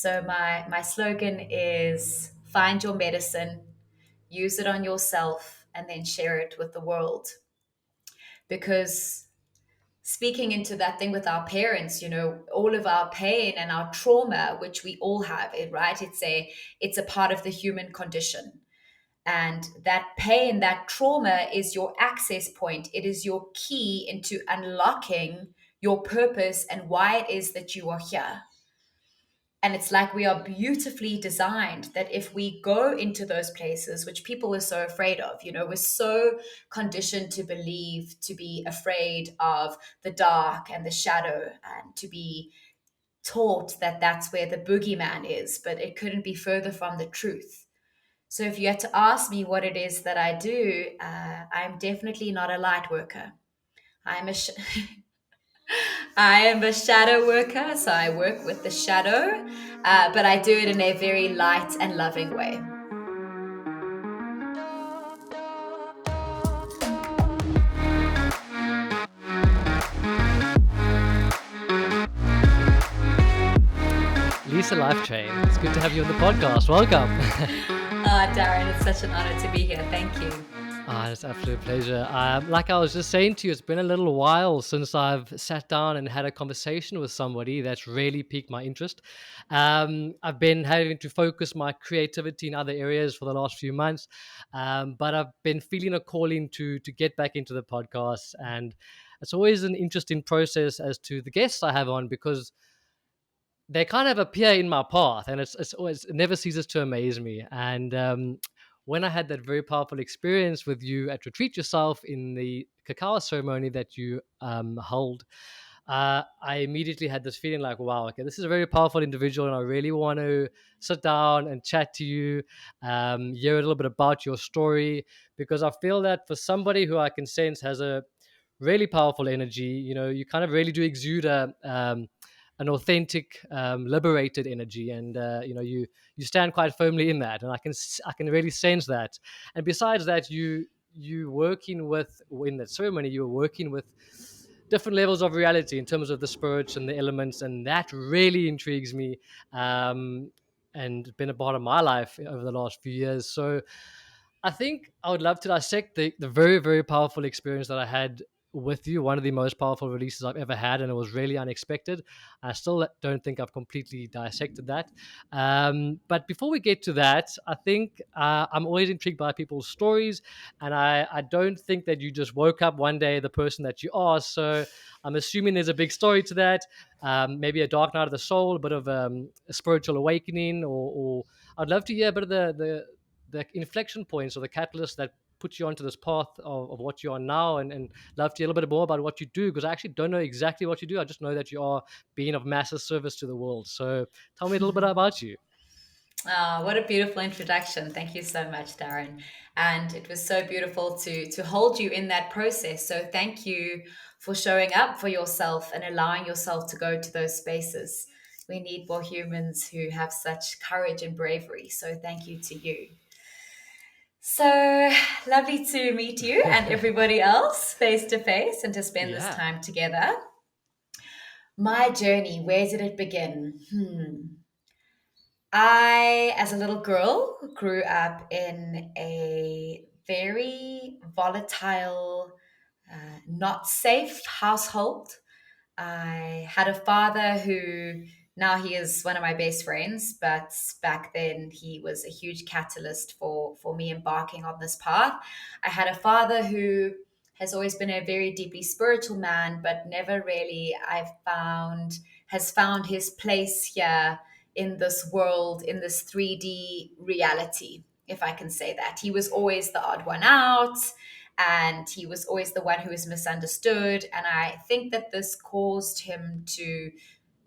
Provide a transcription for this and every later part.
So my slogan is find your medicine, use it on yourself, and then share it with the world. Because speaking into that thing with our parents, all of our pain and our trauma, which we all have it, right? It's a part of the human condition. And that pain, that trauma is your access point. It is your key into unlocking your purpose and why it is that you are here. And it's like we are beautifully designed that if we go into those places, which people are so afraid of, we're so conditioned to believe, to be afraid of the dark and the shadow, and to be taught that that's where the boogeyman is, but it couldn't be further from the truth. So if you had to ask me what it is that I do, I'm definitely not a light worker. I'm a sh- I am a shadow worker, so I work with the shadow, but I do it in a very light and loving way. Lisa Lifetrain, it's good to have you on the podcast. Welcome. Darren, it's such an honor to be here. Thank you. It's an absolute pleasure. Like I was just saying to you, it's been a little while since I've sat down and had a conversation with somebody that's really piqued my interest. I've been having to focus my creativity in other areas for the last few months, but I've been feeling a calling to get back into the podcast, and it's always an interesting process as to the guests I have on because they kind of appear in my path, and it's always, it never ceases to amaze me. And when I had that very powerful experience with you at Retreat Yourself in the cacao ceremony that you hold, I immediately had this feeling like, wow, okay, this is a very powerful individual, and I really want to sit down and chat to you, hear a little bit about your story, because I feel that for somebody who I can sense has a really powerful energy, you kind of really do exude an authentic, liberated energy, and you stand quite firmly in that, and I can really sense that. And besides that, you working with in that ceremony, you were working with different levels of reality in terms of the spirits and the elements, and that really intrigues me, and been a part of my life over the last few years. So I think I would love to dissect the very, very powerful experience that I had with you, one of the most powerful releases I've ever had, and it was really unexpected. I still don't think I've completely dissected that. But before we get to that, I think I'm always intrigued by people's stories, and I don't think that you just woke up one day the person that you are. So I'm assuming there's a big story to that, maybe a dark night of the soul, a bit of a spiritual awakening, or I'd love to hear a bit of the inflection points or the catalyst that put you onto this path of what you are now, and love to hear a little bit more about what you do, because I actually don't know exactly what you do. I just know that you are being of massive service to the world. So tell me a little bit about you. What a beautiful introduction. Thank you so much, Darren. And it was so beautiful to hold you in that process. So thank you for showing up for yourself and allowing yourself to go to those spaces. We need more humans who have such courage and bravery. So thank you to you. So lovely to meet you and everybody else face to face and to spend this Yeah. time together. My journey, where did it begin? I, as a little girl, grew up in a very volatile, not safe household. I had a father who now he is one of my best friends, but back then he was a huge catalyst for me embarking on this path. I had a father who has always been a very deeply spiritual man, but never really I've found has found his place here in this world, in this 3D reality, if I can say that. He was always the odd one out, and he was always the one who was misunderstood. And I think that this caused him to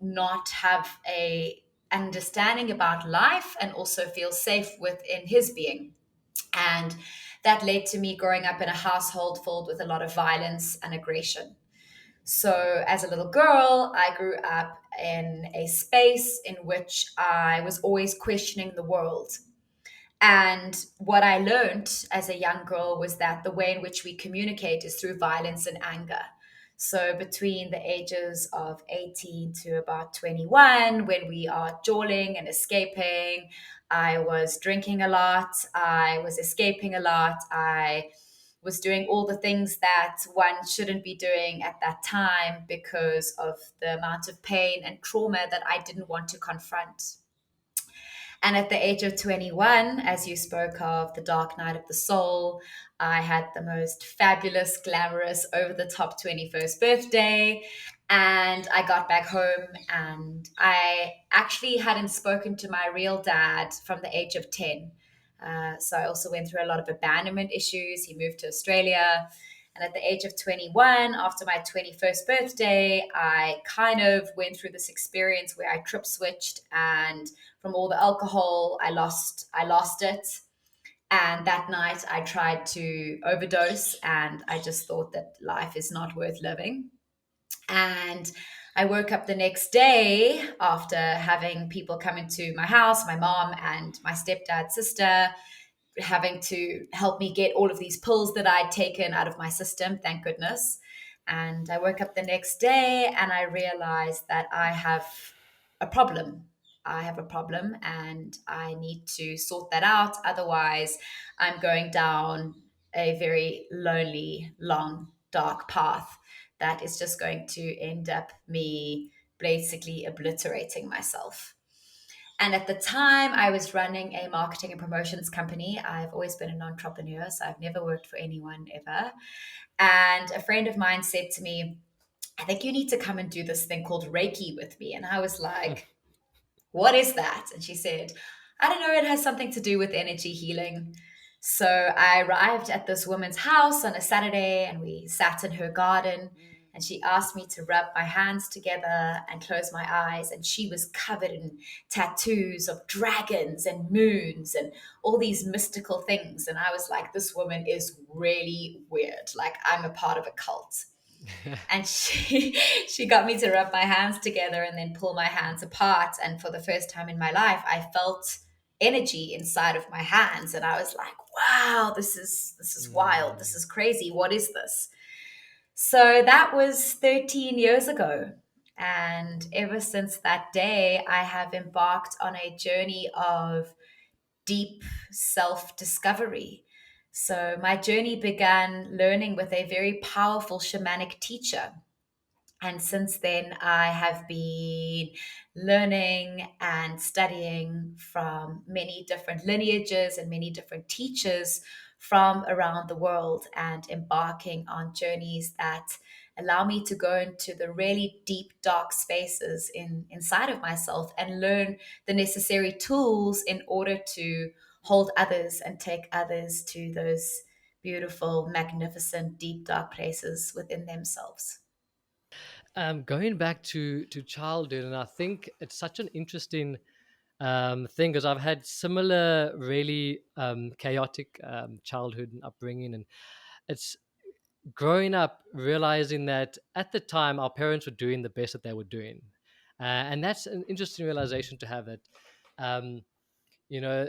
not have a understanding about life and also feel safe within his being. And that led to me growing up in a household filled with a lot of violence and aggression. So, as a little girl, I grew up in a space in which I was always questioning the world. And what I learned as a young girl was that the way in which we communicate is through violence and anger. So between the ages of 18 to about 21, when we are jawling and escaping, I was drinking a lot, I was escaping a lot, I was doing all the things that one shouldn't be doing at that time because of the amount of pain and trauma that I didn't want to confront. And at the age of 21, as you spoke of the dark night of the soul, I had the most fabulous, glamorous, over the top 21st birthday. And I got back home, and I actually hadn't spoken to my real dad from the age of 10. So I also went through a lot of abandonment issues. He moved to Australia. And at the age of 21, after my 21st birthday, I kind of went through this experience where I trip switched, and from all the alcohol, I lost it. And that night I tried to overdose, and I just thought that life is not worth living. And I woke up the next day after having people come into my house, my mom and my stepdad's sister, having to help me get all of these pills that I'd taken out of my system, thank goodness. And I woke up the next day and I realized that I have a problem. I have a problem and I need to sort that out. Otherwise, I'm going down a very lonely, long, dark path that is just going to end up me basically obliterating myself. And at the time, I was running a marketing and promotions company. I've always been an entrepreneur, so I've never worked for anyone ever. And a friend of mine said to me, I think you need to come and do this thing called Reiki with me. And I was like, what is that? And she said, I don't know, it has something to do with energy healing. So I arrived at this woman's house on a Saturday and we sat in her garden. And she asked me to rub my hands together and close my eyes. And she was covered in tattoos of dragons and moons and all these mystical things. And I was like, this woman is really weird. Like, I'm a part of a cult. And she got me to rub my hands together and then pull my hands apart, and for the first time in my life I felt energy inside of my hands, and I was like, wow, this is wild, this Mm. is crazy, what is this? So that was 13 years ago, and ever since that day I have embarked on a journey of deep self discovery. So, my journey began learning with a very powerful shamanic teacher. And since then, I have been learning and studying from many different lineages and many different teachers from around the world, and embarking on journeys that allow me to go into the really deep, dark spaces inside of myself and learn the necessary tools in order to hold others and take others to those beautiful, magnificent, deep, dark places within themselves. Going back to childhood, and I think it's such an interesting thing because I've had similar, really chaotic childhood and upbringing, and it's growing up realizing that at the time our parents were doing the best that they were doing, and that's an interesting realization to have. That um, you know,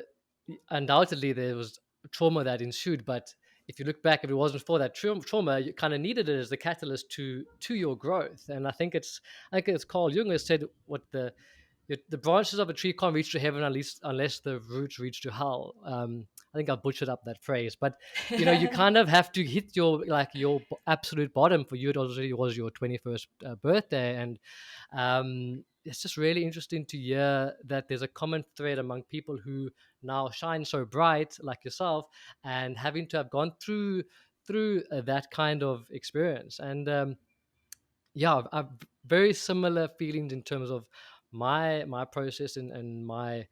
undoubtedly there was trauma that ensued, but if you look back, if it wasn't for that trauma, you kind of needed it as the catalyst to your growth. And I think it's Carl Jung has said what the branches of a tree can't reach to heaven unless the roots reach to hell. I think I butchered up that phrase, but you kind of have to hit your absolute bottom. For you, it already was your 21st birthday, and it's just really interesting to hear that there's a common thread among people who now shine so bright, like yourself, and having to have gone through that kind of experience. And yeah, I've very similar feelings in terms of my process and my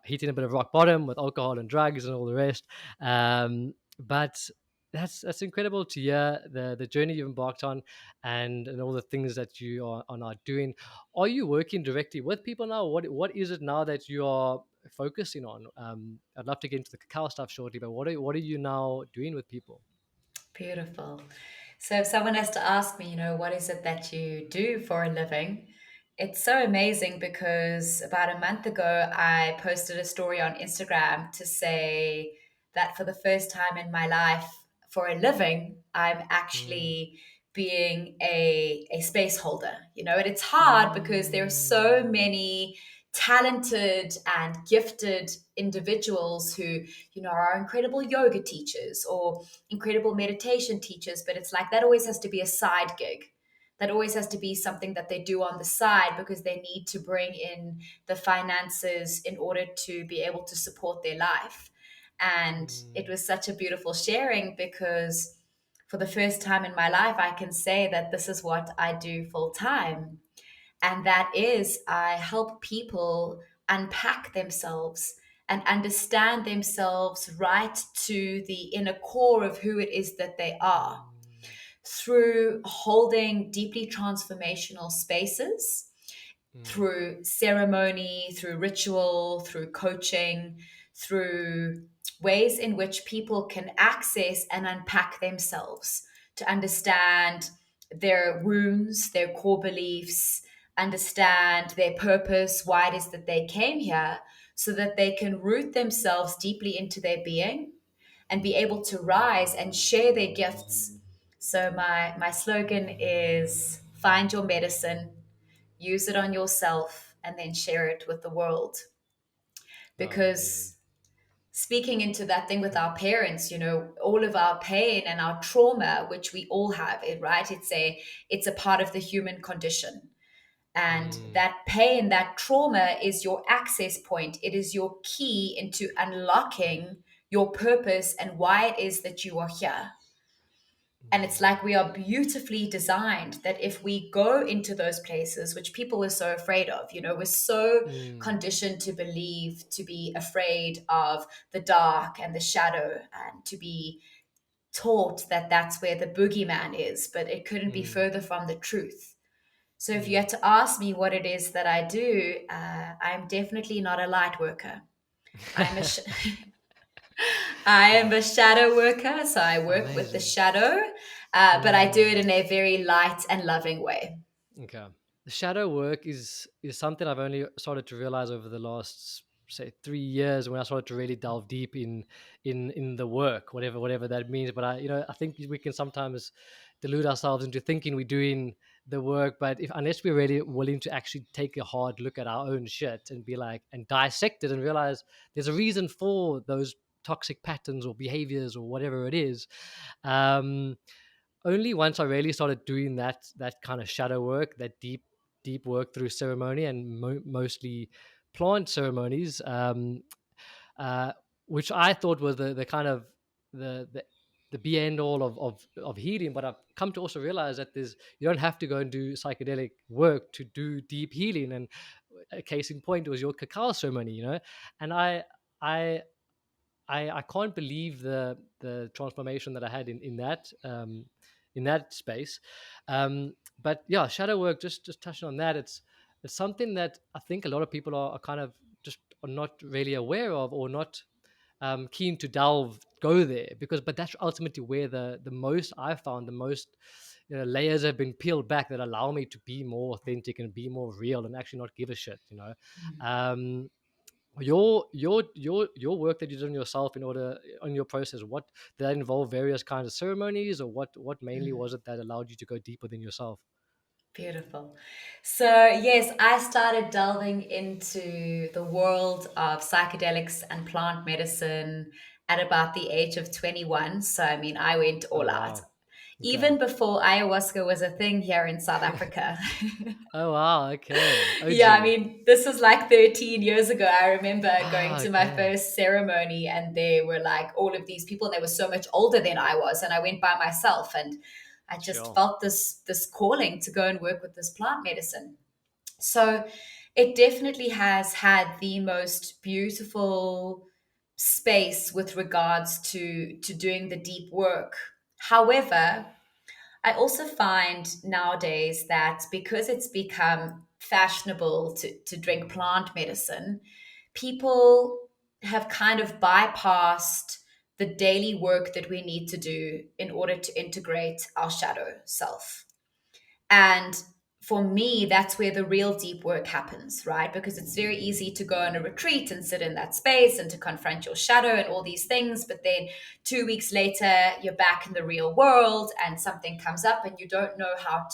hitting a bit of rock bottom with alcohol and drugs and all the rest. But that's incredible to hear the journey you've embarked on, and all the things that you are now doing. Are you working directly with people now? What is it now that you are focusing on? I'd love to get into the cacao stuff shortly, but what are you now doing with people? Beautiful. So if someone has to ask me, what is it that you do for a living? It's so amazing because about a month ago, I posted a story on Instagram to say that for the first time in my life, for a living, I'm Mm, actually being a space holder, and it's hard because there are so Mm. many talented and gifted individuals who, are incredible yoga teachers or incredible meditation teachers, but it's like that always has to be a side gig. That always has to be something that they do on the side because they need to bring in the finances in order to be able to support their life. And it Mm. was such a beautiful sharing because for the first time in my life, I can say that this is what I do full time. And that is, I help people unpack themselves and understand themselves right to the inner core of who it is that they are Mm. through holding deeply transformational spaces, Mm. through ceremony, through ritual, through coaching, through ways in which people can access and unpack themselves to understand their wounds, their core beliefs, understand their purpose, why it is that they came here, so that they can root themselves deeply into their being and be able to rise and share their gifts. So my slogan is find your medicine, use it on yourself, and then share it with the world. Oh, amazing. Because speaking into that thing with our parents, all of our pain and our trauma, which we all have it, right? It's a part of the human condition. And Mm. that pain, that trauma is your access point. It is your key into unlocking your purpose and why it is that you are here. And it's Mm. like we are beautifully designed that if we go into those places, which people are so afraid of, we're so Mm. conditioned to believe, to be afraid of the dark and the shadow, and to be taught that that's where the boogeyman is, but it couldn't be Mm. further from the truth. So if you Mm. had to ask me what it is that I do, I'm definitely not a light worker. I'm a sh- I am Yeah. a shadow worker, so I work with the Amazing. shadow, but I do it Mm. in a very light and loving way. Okay. The shadow work is something I've only started to realize over the last, say, 3 years, when I started to really delve deep in the work, whatever that means. But I think we can sometimes delude ourselves into thinking we're doing the work, but if unless we're really willing to actually take a hard look at our own shit and be like and dissect it and realize there's a reason for those toxic patterns or behaviors or whatever it is. Um, Only once I really started doing that kind of shadow work, that deep work through ceremony and mostly plant ceremonies, uh, which I thought was the kind of the the be end all of healing. But I've come to also realize that you don't have to go and do psychedelic work to do deep healing. And a case in point was your cacao ceremony, and I I can't believe the transformation that I had in that space. But yeah, shadow work. Just touching on that, it's something that I think a lot of people are kind of just are not really aware of, or not keen to go there, but that's ultimately where the most I found the most layers have been peeled back that allow me to be more authentic and be more real and actually not give a shit. Um, your work that you did on yourself, in order on your process, what did that involve? Various kinds of ceremonies, or what mainly was it that allowed you to go deep within yourself? Beautiful. So, yes, I started delving into the world of psychedelics and plant medicine at about the age of 21. So, I mean, I went Oh all out. wow. Okay. Even before ayahuasca was a thing here in South Africa. Oh wow. Okay. Yeah, I OG. mean, this was like 13 years ago. I remember going Ah, to my okay. first ceremony, and there were like all of these people, and they were so much older than I was. And I went by myself, and I just Sure. felt this calling to go and work with this plant medicine. So it definitely has had the most beautiful space with regards to doing the deep work. However, I also find nowadays that because it's become fashionable to drink Mm, plant medicine, people have kind of bypassed the daily work that we need to do in order to integrate our shadow self. And for me, that's where the real deep work happens, right? Because it's very easy to go on a retreat and sit in that space and to confront your shadow and all these things. But then 2 weeks later, you're back in the real world and something comes up and you don't know how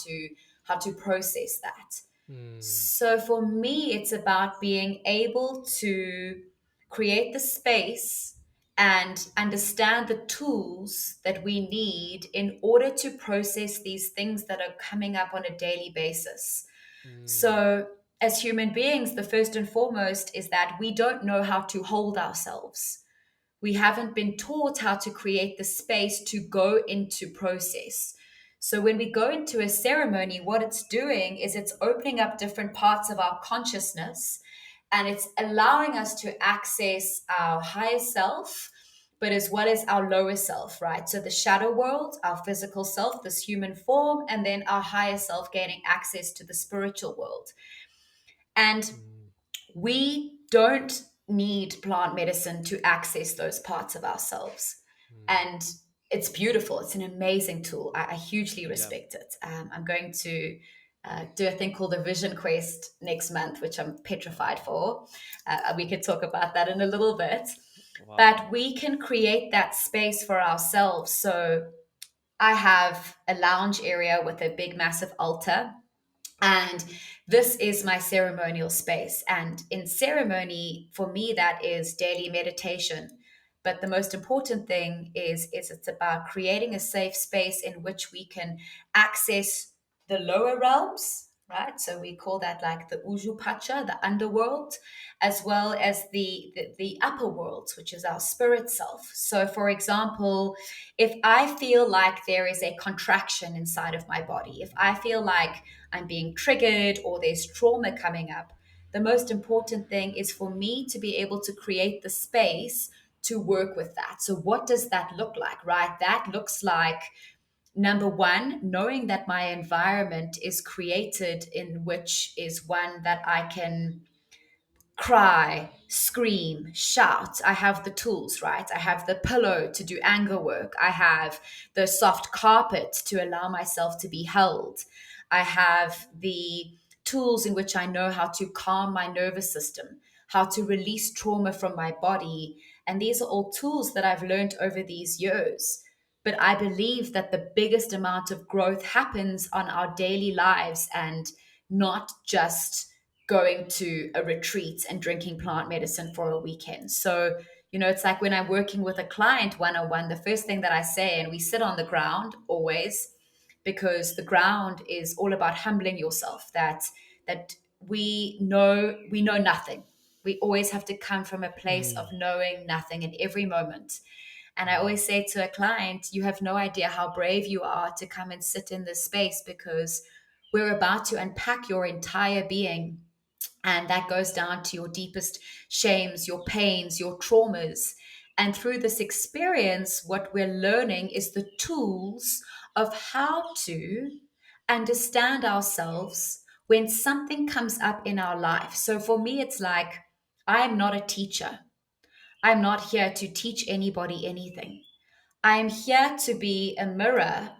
to process that. Mm, So for me, it's about being able to create the space and understand the tools that we need in order to process these things that are coming up on a daily basis. mm, So, as human beings, the first and foremost is that we don't know how to hold ourselves. We haven't been taught how to create the space to go into process. So when we go into a ceremony, what it's doing is it's opening up different parts of our consciousness and it's allowing us to access our higher self, but as well as our lower self, right? So the shadow world, our physical self, this human form, and then our higher self gaining access to the spiritual world. And mm, we don't need plant medicine to access those parts of ourselves. mm. And it's beautiful. It's an amazing tool. I hugely Yeah. respect it. I'm going to do a thing called a vision quest next month, which I'm petrified for. We could talk about that in a little bit. Wow. But we can create that space for ourselves. So I have a lounge area with a big, massive altar, and this is my ceremonial space. And in ceremony, for me, that is daily meditation. But the most important thing is it's about creating a safe space in which we can access the lower realms, right? So we call that like the Ujupacha, the underworld, as well as the upper worlds, which is our spirit self. So, for example, if I feel like there is a contraction inside of my body, if I feel like I'm being triggered or there's trauma coming up, the most important thing is for me to be able to create the space to work with that. So, what does that look like, right? That looks like number one, knowing that my environment is created in which is one that I can cry, scream, shout. I have the tools, right? I have the pillow to do anger work. I have the soft carpet to allow myself to be held. I have the tools in which I know how to calm my nervous system, how to release trauma from my body. And these are all tools that I've learned over these years. But I believe that the biggest amount of growth happens on our daily lives and not just going to a retreat and drinking plant medicine for a weekend. So, it's like when I'm working with a client one on one, the first thing that I say, and we sit on the ground always, because the ground is all about humbling yourself, that we know nothing. We always have to come from a place of Mm, knowing nothing in every moment. And I mm, always say to a client, you have no idea how brave you are to come and sit in this space, because we're about to unpack your entire being. And that goes down to your deepest shames, your pains, your traumas. And through this experience, what we're learning is the tools of how to understand ourselves when something comes up in our life. So for me, it's like, I am not a teacher. I'm not here to teach anybody anything. I'm here to be a mirror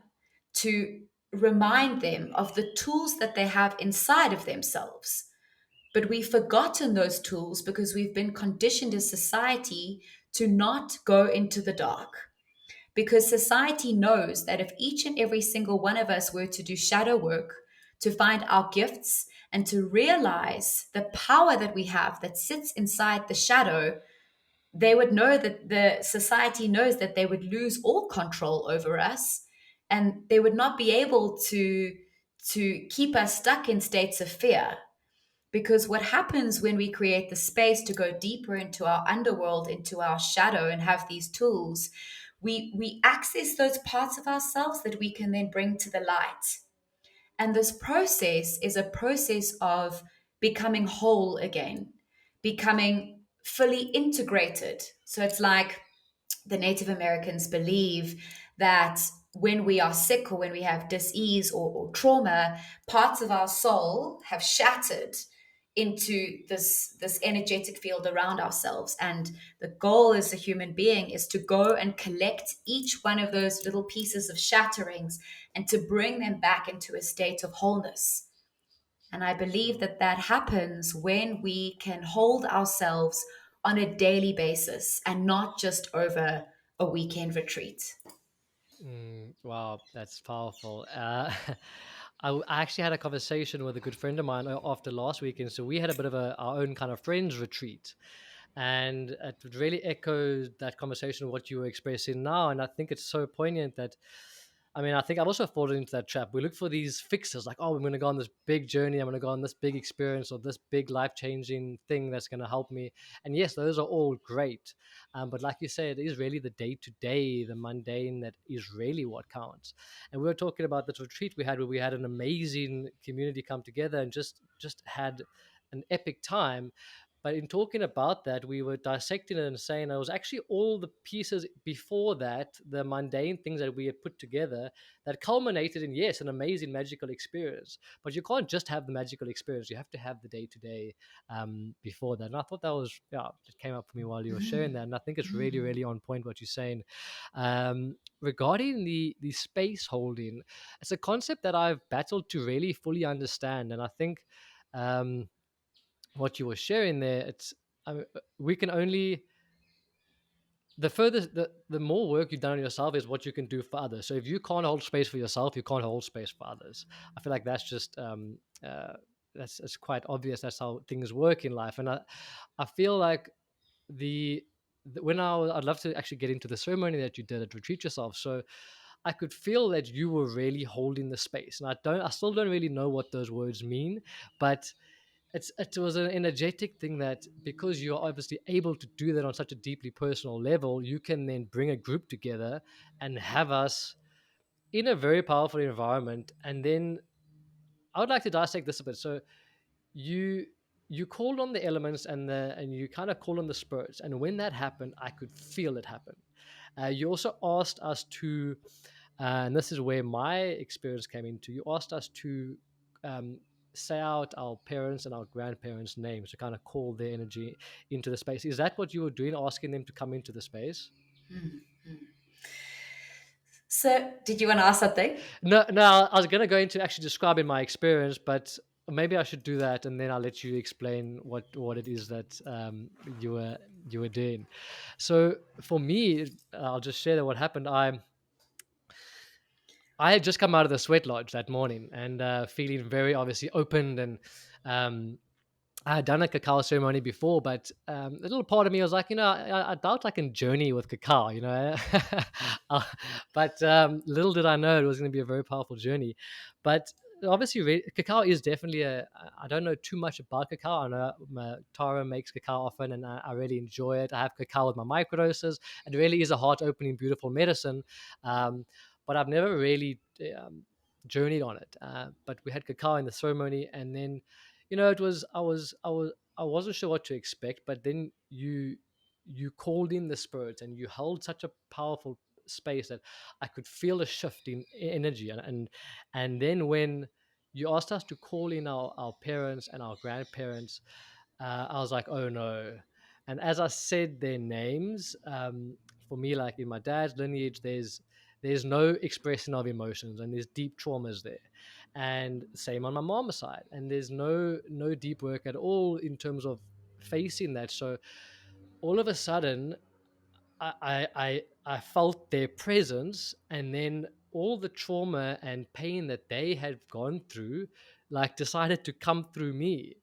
to remind them of the tools that they have inside of themselves. But we've forgotten those tools because we've been conditioned as society to not go into the dark. Because society knows that if each and every single one of us were to do shadow work, to find our gifts, and to realize the power that we have that sits inside the shadow, they would know that the society knows that they would lose all control over us, and they would not be able to keep us stuck in states of fear. Because what happens when we create the space to go deeper into our underworld, into our shadow, and have these tools, we access those parts of ourselves that we can then bring to the light. And this process is a process of becoming whole again, becoming fully integrated. So it's like the Native Americans believe that when we are sick or when we have dis-ease or trauma, parts of our soul have shattered into this energetic field around ourselves. And the goal as a human being is to go and collect each one of those little pieces of shatterings and to bring them back into a state of wholeness. And I believe that that happens when we can hold ourselves on a daily basis and not just over a weekend retreat. Wow, that's powerful. I actually had a conversation with a good friend of mine after last weekend. So we had a bit of our own kind of friends retreat, and it really echoed that conversation of what you were expressing now. And I think it's so poignant that, I mean, I think I've also fallen into that trap. We look for these fixes, like, oh, I'm going to go on this big journey. I'm going to go on this big experience or this big life changing thing that's going to help me. And yes, those are all great. But like you say, it is really the day to day, the mundane that is really what counts. And we were talking about this retreat we had, where we had an amazing community come together and just had an epic time. But in talking about that, we were dissecting it and saying it was actually all the pieces before that, the mundane things that we had put together, that culminated in, yes, an amazing magical experience. But you can't just have the magical experience; you have to have the day to day before that. And I thought that was, yeah, it came up for me while you were sharing that, and I think it's really really on point what you're saying. Regarding the space holding, it's a concept that I've battled to really fully understand, and I think. What you were sharing there, it's, I mean, we can only, the further, the more work you've done on yourself is what you can do for others. So if you can't hold space for yourself, you can't hold space for others. I feel like that's just that's it's quite obvious. That's how things work in life. And I feel like the, I'd love to actually get into the ceremony that you did at Retreat Yourself. So I could feel that you were really holding the space, and I still don't really know what those words mean, but it was an energetic thing that, because you're obviously able to do that on such a deeply personal level, you can then bring a group together and have us in a very powerful environment. And then I would like to dissect this a bit. So you you called on the elements and you kind of called on the spirits, and when that happened, I could feel it happen. You also asked us to, and this is where my experience came into. You asked us to um, say out our parents and our grandparents' names to kind of call their energy into the space. Is that what you were doing, asking them to come into the space? So, did you want to ask something? No, no. I was going to go into actually describing my experience, but maybe I should do that, and then I'll let you explain what it is that you were doing. So for me, I'll just share that what happened. I had just come out of the sweat lodge that morning and feeling very obviously opened, and um, I had done a cacao ceremony before, but a little part of me was like, I doubt I can journey with cacao. Uh, but little did I know it was going to be a very powerful journey. But obviously, cacao is definitely I don't know too much about cacao. I know Tara makes cacao often, and I really enjoy it. I have cacao with my microdoses. It really is a heart-opening, beautiful medicine. Um, but I've never really journeyed on it. But we had cacao in the ceremony, and then it was I wasn't sure what to expect, but then you called in the spirits and you held such a powerful space that I could feel a shift in energy, and then when you asked us to call in our parents and our grandparents, I was like, oh no. And as I said their names, for me, like in my dad's lineage, there's no expression of emotions, and there's deep traumas there, and same on my mom's side, and there's no deep work at all in terms of facing that. So all of a sudden, I felt their presence, and then all the trauma and pain that they had gone through, like, decided to come through me.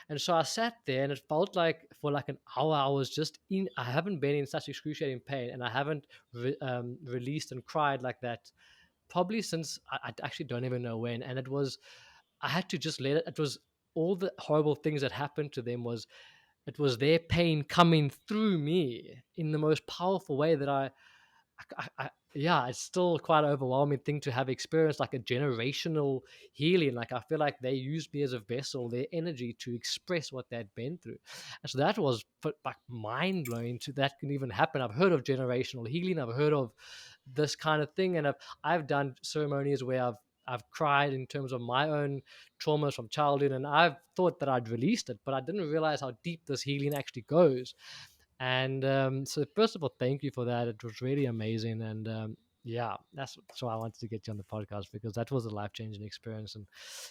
And so I sat there, and it felt like for like an hour I was just in. I haven't been in such excruciating pain, and I haven't released and cried like that probably since I actually don't even know when. And it was, I had to just let it. It was all the horrible things that happened to them, was it was their pain coming through me in the most powerful way that yeah, it's still quite an overwhelming thing to have experienced, like a generational healing. Like, I feel like they used me as a vessel, their energy, to express what they'd been through. And so that was like mind blowing to that can even happen. I've heard of generational healing. I've heard of this kind of thing. And I've done ceremonies where I've cried in terms of my own traumas from childhood, and I've thought that I'd released it, but I didn't realize how deep this healing actually goes. And so, first of all, thank you for that. It was really amazing. And Yeah, that's why I wanted to get you on the podcast, because that was a life changing experience. And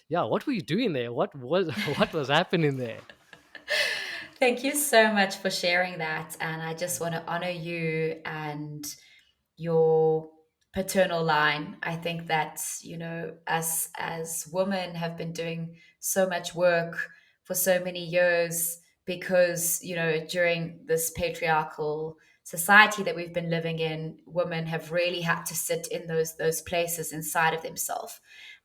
yeah, what were you doing there? What was what was happening there? Thank you so much for sharing that. And I just want to honor you and your paternal line. I think that, as women have been doing so much work for so many years because, during this patriarchal society that we've been living in, women have really had to sit in those places inside of themselves.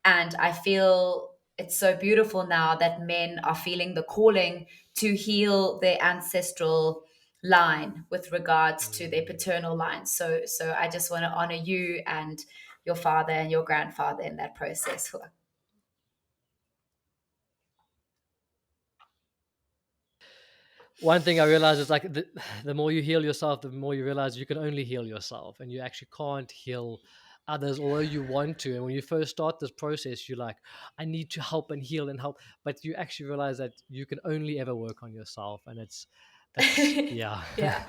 And I feel it's so beautiful now that men are feeling the calling to heal their ancestral line with regards to their Mm. paternal line. So I just want to honor you and your father and your grandfather in that process. One thing I realized is, like, the more you heal yourself, the more you realize you can only heal yourself, and you actually can't heal others, although you want to. And when you first start this process, you're like, I need to help and heal and help, but you actually realize that you can only ever work on yourself, and that's yeah. Yeah,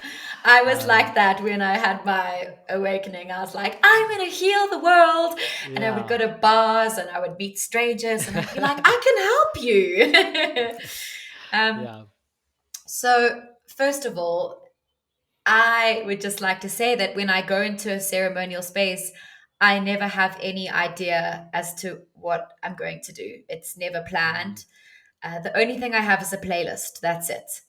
I was um, like that when I had my awakening. I was like, I'm going to heal the world. And I would go yeah. to bars and I would meet strangers and I'd be like, I can help you. um, Yeah. so, first of all, I would just like to say that when I go into a ceremonial space, I never have any idea as to what I'm going to do. It's never Mm, planned. The only thing I have is a playlist. That's it.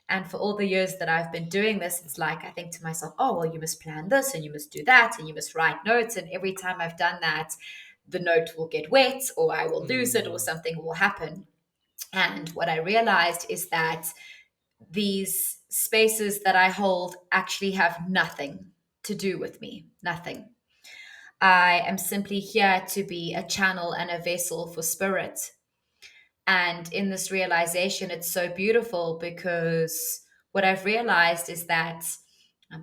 And for all the years that I've been doing this, it's like I think to myself, oh, well, you must plan this and you must do that and you must write notes. And every time I've done that, the note will get wet or I will lose it or mm, something will happen. And what I realized is that these spaces that I hold actually have nothing to do with me, nothing. I am simply here to be a channel and a vessel for spirit. And in this realization, it's so beautiful because what I've realized is that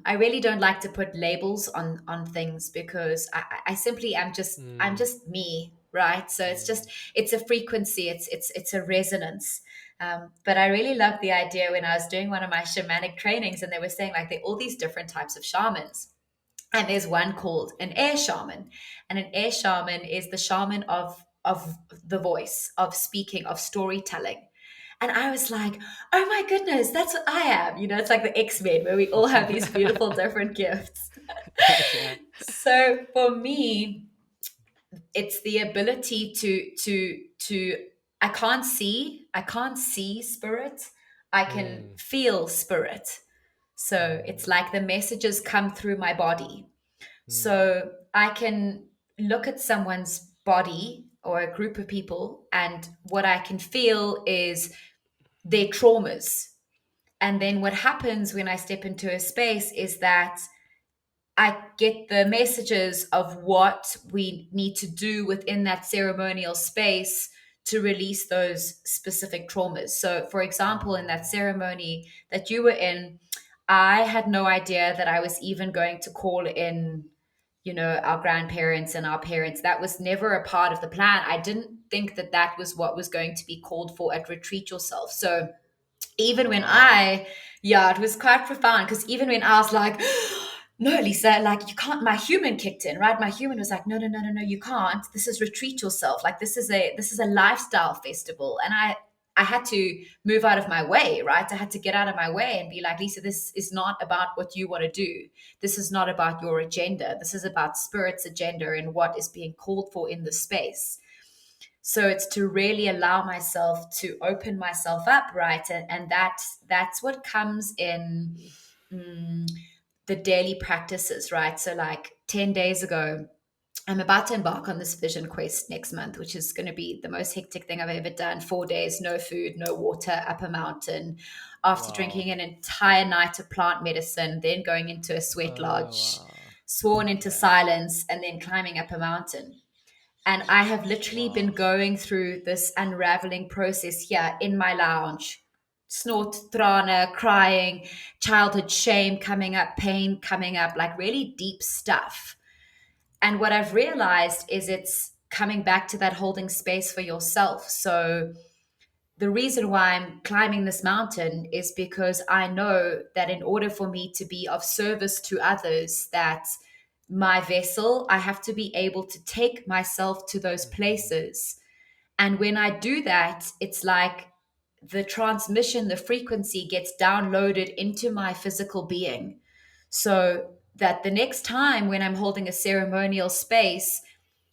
I really don't like to put labels on things because I simply am just I'm mm, just me, right? So mm. it's a frequency, it's a resonance. But I really love the idea when I was doing one of my shamanic trainings, and they were saying like there are all these different types of shamans. And there's one called an air shaman. And an air shaman is the shaman of the voice, of speaking, of storytelling. And I was like, oh my goodness, that's what I am. It's like the X-Men where we all have these beautiful different gifts. Yeah. So for me, it's the ability to I can't see spirit. I can Mm, feel spirit. So it's mm, like the messages come through my body. mm, So I can look at someone's body or a group of people, and what I can feel is their traumas. And then what happens when I step into a space is that I get the messages of what we need to do within that ceremonial space to release those specific traumas. So, for example, in that mm. ceremony that you were in, I had no idea that I was even going to call in, our grandparents and our parents. That was never a part of the plan. I didn't think that that was what was going to be called for at Retreat Yourself. So, even when Wow. it was quite profound because even when I was like, no, Lisa, like you can't, my human kicked in, right? My human was like, no, no, no, no, no, you can't. This is Retreat Yourself. Like this is a lifestyle festival. And I had to move out of my way, right? I had to get out of my way and be like, Lisa, this is not about what you want to do. This is not about your agenda. This is about spirit's agenda and what is being called for in the space. So it's to really allow myself to open myself up, right? And that's what comes in mm, the daily practices, right? So like 10 days ago, I'm about to embark on this vision quest next month, which is going to be the most hectic thing I've ever done. 4 days, no food, no water, up a mountain, after Wow. drinking an entire night of plant medicine, then going into a sweat Oh, lodge, wow. sworn into Okay. silence, and then climbing up a mountain. And I have literally been Wow. going through this unraveling process here in my lounge. Snort, trana, crying, childhood shame coming up, pain coming up, like really deep stuff. And what I've realized is it's coming back to that holding space for yourself. So the reason why I'm climbing this mountain is because I know that in order for me to be of service to others, that my vessel. I have to be able to take myself to those Mhm. places. And when I do that, it's like the transmission, the frequency gets downloaded into my physical being. So that the next time when I'm holding a ceremonial space,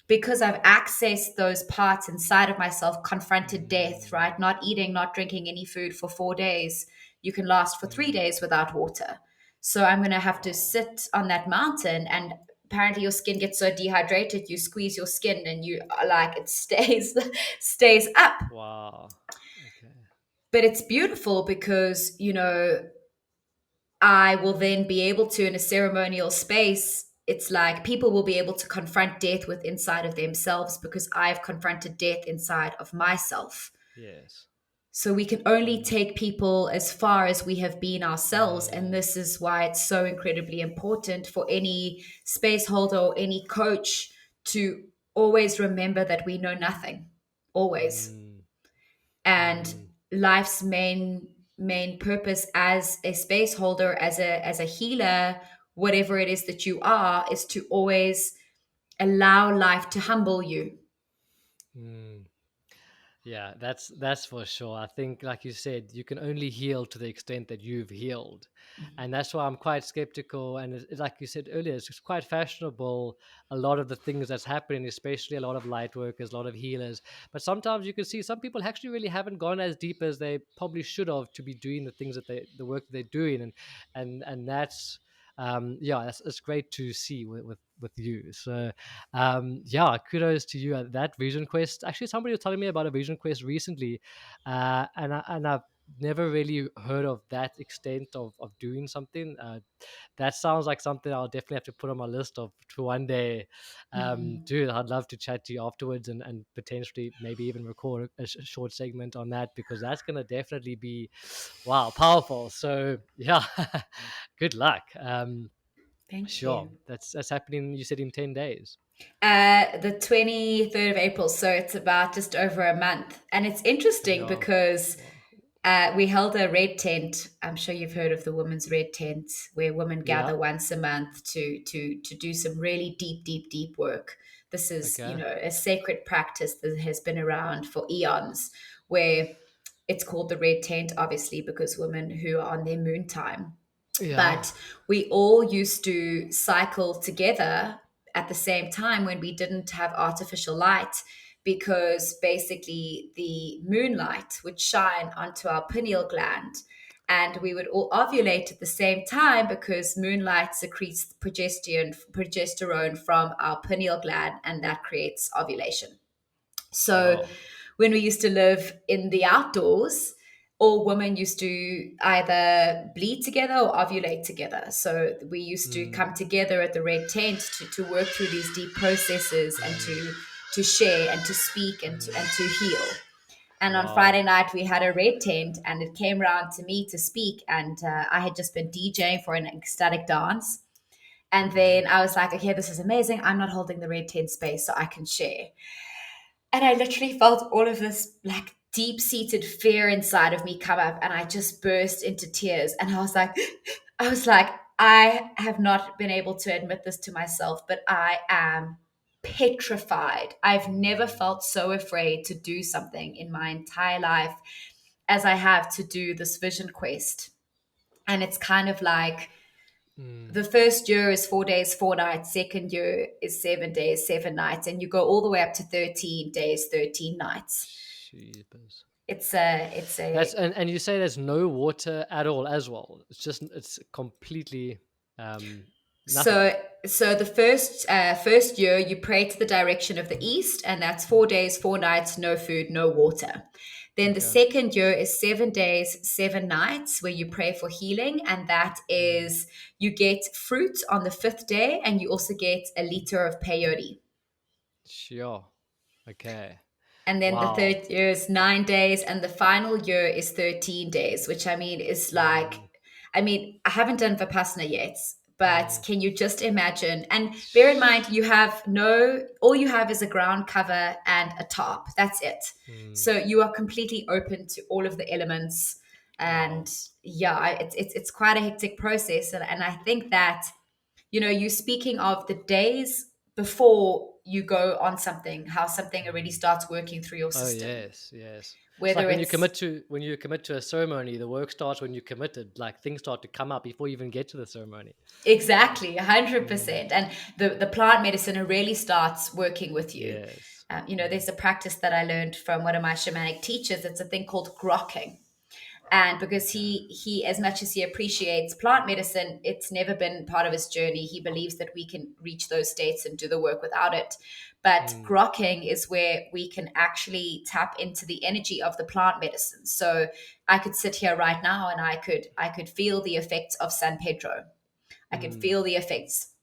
because I've accessed those parts inside of myself, confronted death, Mm. right? Not eating, not drinking any food for 4 days. You can last for three Mm. days without water. So I'm going to have to Wow. sit on that mountain, and apparently your skin gets so dehydrated, you squeeze your skin and you are like, it stays, stays up. Wow. Okay. But it's beautiful because, I will then be able to, in a ceremonial space, it's like people will be able to confront death with inside of themselves because I've confronted death inside of myself. Yes. So we can only Mm. take people as far as we have been ourselves. And Mm. this is why it's so incredibly important for any space holder or any coach to always remember that we know nothing, always. Mm. And Mm. life's main purpose as a space holder, as a healer, whatever it is that you are, is to always allow life to humble you. Mm. Yeah, that's for sure. I think, like you said, you can only heal to the extent that you've healed, and that's why I'm quite skeptical. And like you said earlier, it's just quite fashionable. A lot of the things that's happening, especially a lot of light workers, a lot of healers. But sometimes you can see some people actually really haven't gone as deep as they probably should have to be doing the things that the work that they're doing, and that's. Yeah, it's great to see with you. So yeah, kudos to you at that vision quest. Actually, somebody was telling me about a vision quest recently, and I've never really heard of that extent of doing something. That sounds like something I'll definitely have to put on my list of to one day Mhm. do. I'd love to chat to you afterwards and potentially maybe even record a short segment on that, because that's going to definitely be wow, powerful. So yeah, good luck. Thank Sure, you. that's happening. You said in 10 days. The 23rd of April, so it's about just over a month. And it's interesting Yeah. because Wow. we held a red tent. I'm sure you've heard of the women's red tent, where women Yeah. gather once a month to do some really deep, deep, deep work. This is, Okay. a sacred practice that has been around for eons, where it's called the red tent, obviously, because women who are on their moon time. Yeah. But we all used to cycle together at the same time when we didn't have artificial light, because basically the moonlight would shine onto our pineal gland, and we would all ovulate at the same time because moonlight secretes progesterone from our pineal gland, and that creates ovulation. So Wow. when we used to live in the outdoors, all women used to either bleed together or ovulate together. So we used to Mm, come together at the red tent to work through these deep processes and mm, to share and to speak and mm. to heal. And on Friday Wow. night, we had a red tent, and it came around to me to speak. And I had just been DJing for an ecstatic dance. And Mm, then I was like, okay, this is amazing. I'm not holding the red tent space, so I can share. And I literally felt all of this like deep seated fear inside of me come up, and I just burst into tears. And I was like, I have not been able to admit this to myself, but I am petrified. I've never mm, felt so afraid to do something in my entire life as I have to do this vision quest. And it's kind of like mm. the first year is 4 days, 4 nights. Second year is 7 days, 7 nights, and you go all the way up to 13 days, 13 nights. Jeepers. It's a And you say there's no water at all as well. It's completely nothing. so the first year you pray to the direction of the east, and that's 4 days, 4 nights, no food, no water. Then the Okay. second year is 7 days, 7 nights, where you pray for healing, and that Mm. is you get fruit on the fifth day, and you also get a liter of peyote. Sure. Okay. And then the Wow. third year is 9 days, and the final year is 13 days, which I mean is like, Mm, I haven't done Vipassana yet, but mm, can you just imagine? And bear in mind, all you have is a ground cover and a top. That's it. mm. So you are completely open to all of the elements. And Wow. yeah, it's quite a hectic process. And I think that You speaking of the days before you go on something, how something already Mm. starts working through your Oh system, yes, yes. It's like whether it's when you commit to a ceremony, the work starts when you committed. Like things start to come up before you even get to the ceremony. exactly Mm. 100%. And the plant medicine really starts working with you. Yes. There's Mm. a practice that I learned from one of my shamanic teachers. It's a thing called grokking. And because Okay. he as much as he appreciates plant medicine, it's never been part of his journey. He believes that we can reach those states and do the work without it. But Mm. grokking is where we can actually tap into the energy of the plant medicine. So I could sit here right now and I could feel the effects of San Pedro. I could feel Mm. the effects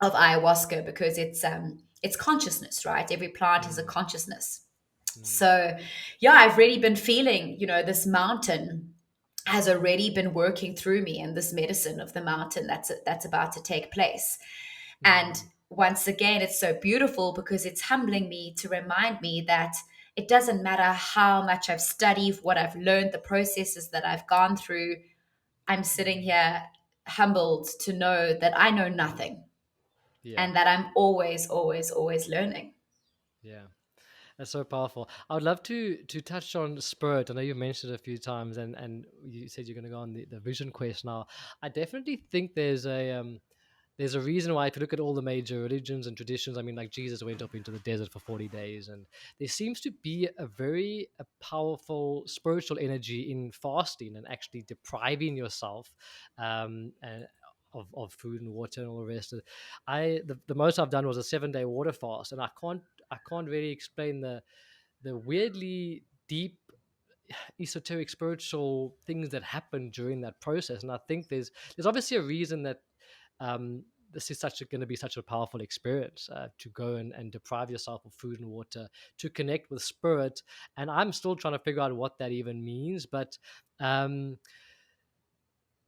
of ayahuasca, because it's consciousness, right? Every plant has a Mm. consciousness. Mm. So yeah, I've really been feeling, this mountain has already been working through me, and this medicine of the mountain that's about to take place. And Mm. once again, it's so beautiful because it's humbling me to remind me that it doesn't matter how much I've studied, what I've learned, the processes that I've gone through. I'm sitting Mm. here humbled to know that I know nothing, Yeah. and that I'm always, always, always learning. Yeah. That's so powerful. I would love to touch on spirit. I know you've mentioned it a few times, and you said you're going to go on the vision quest now. I definitely think there's a reason why, if you look at all the major religions and traditions, I mean, like Jesus went up into the desert for 40 days, and there seems to be a powerful spiritual energy in fasting and actually depriving yourself and of food and water and all the rest. The most I've done was a 7 day water fast, and I can't really explain the weirdly deep esoteric spiritual things that happen during that process. And I think there's obviously a reason that this is going to be such a powerful experience, to go and deprive yourself of food and water to connect with spirit. And I'm still trying to figure out what that even means, but um,